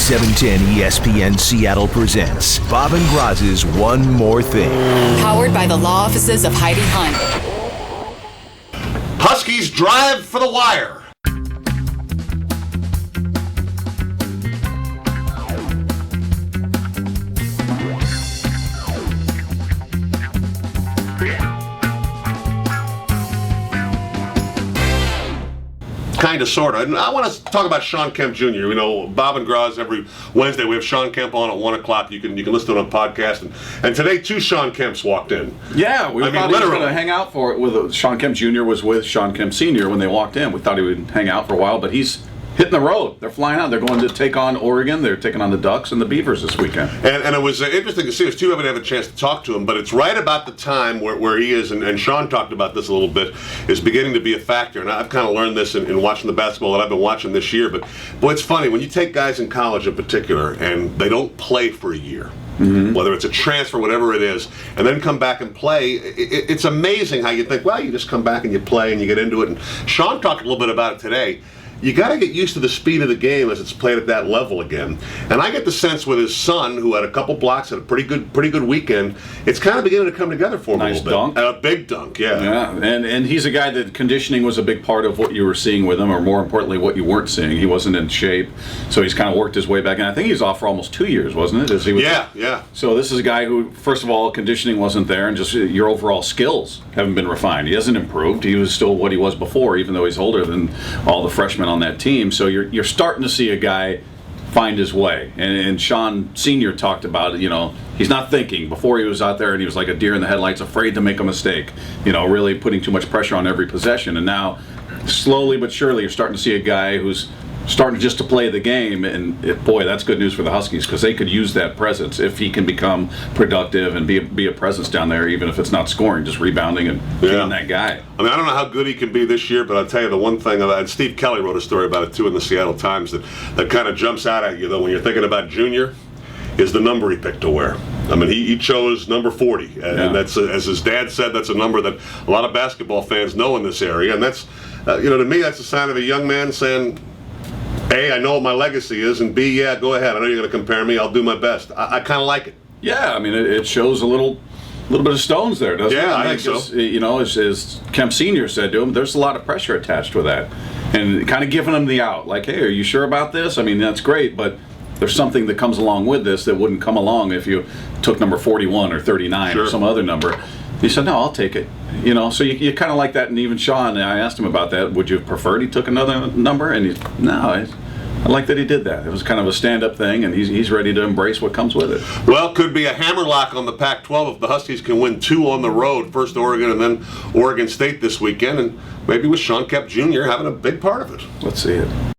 710 ESPN Seattle presents Bob and Groz's One More Thing. Powered by the law offices of Heidi Hunt. Huskies drive for the wire. Kind of, sort of. And I want to talk about Shawn Kemp Jr. You know, Bob and Groz every Wednesday. We have Shawn Kemp on at 1 o'clock. You can listen to it on podcast. And today, 2 Shawn Kemps walked in. Yeah, we thought he was going to hang out for it. With Shawn Kemp Jr. was with Shawn Kemp Sr. when they walked in. We thought he would hang out for a while, but he's hitting the road. They're flying out. They're going to take on Oregon. They're taking on the Ducks and the Beavers this weekend. And it was interesting to see. It was too bad we didn't have a chance to talk to him, but it's right about the time where he is, and Shawn talked about this a little bit, is beginning to be a factor. And I've kind of learned this in watching the basketball that I've been watching this year. But, boy, it's funny. When you take guys in college in particular, and they don't play for a year, whether it's a transfer, whatever it is, and then come back and play, it's amazing how you think, well, you just come back and you play and you get into it. And Shawn talked a little bit about it today. You got to get used to the speed of the game as it's played at that level again. And I get the sense with his son, who had a couple blocks, had a pretty good weekend, it's kind of beginning to come together for him a little bit. Nice dunk. A big dunk, yeah. Yeah, and he's a guy that conditioning was a big part of what you were seeing with him, or more importantly, what you weren't seeing. He wasn't in shape, so he's kind of worked his way back. And I think he was off for almost 2 years, wasn't it? Yeah. So this is a guy who, first of all, conditioning wasn't there, and just your overall skills haven't been refined. He hasn't improved. He was still what he was before, even though he's older than all the freshmen on that team. So you're starting to see a guy find his way. And Shawn Sr. talked about it, he's not thinking. Before he was out there and he was like a deer in the headlights, afraid to make a mistake, really putting too much pressure on every possession. And now, slowly but surely, you're starting to see a guy who's starting just to play the game, and boy, that's good news for the Huskies, because they could use that presence if he can become productive and be a presence down there, even if it's not scoring, just rebounding and being that guy. I mean, I don't know how good he can be this year, but I'll tell you the one thing, and Steve Kelly wrote a story about it too in the Seattle Times, that kind of jumps out at you, though, when you're thinking about Junior, is the number he picked to wear. I mean, he chose number 40, and that's, as his dad said, that's a number that a lot of basketball fans know in this area, and that's, to me, that's a sign of a young man saying, A, I know what my legacy is, and B, yeah, go ahead. I know you're going to compare me. I'll do my best. I kind of like it. Yeah, I mean, it shows a little bit of stones there, doesn't it? Yeah, I think so. As Kemp Sr. said to him, there's a lot of pressure attached with that. And kind of giving him the out. Like, hey, are you sure about this? I mean, that's great, but there's something that comes along with this that wouldn't come along if you took number 41 or 39 or some other number. He said, no, I'll take it. So you kind of like that. And even Shawn, I asked him about that. Would you have preferred he took another number? And I like that he did that. It was kind of a stand-up thing, and he's ready to embrace what comes with it. Well, could be a hammerlock on the Pac-12 if the Huskies can win 2 on the road, first Oregon and then Oregon State this weekend, and maybe with Shawn Kemp Jr. having a big part of it. Let's see it.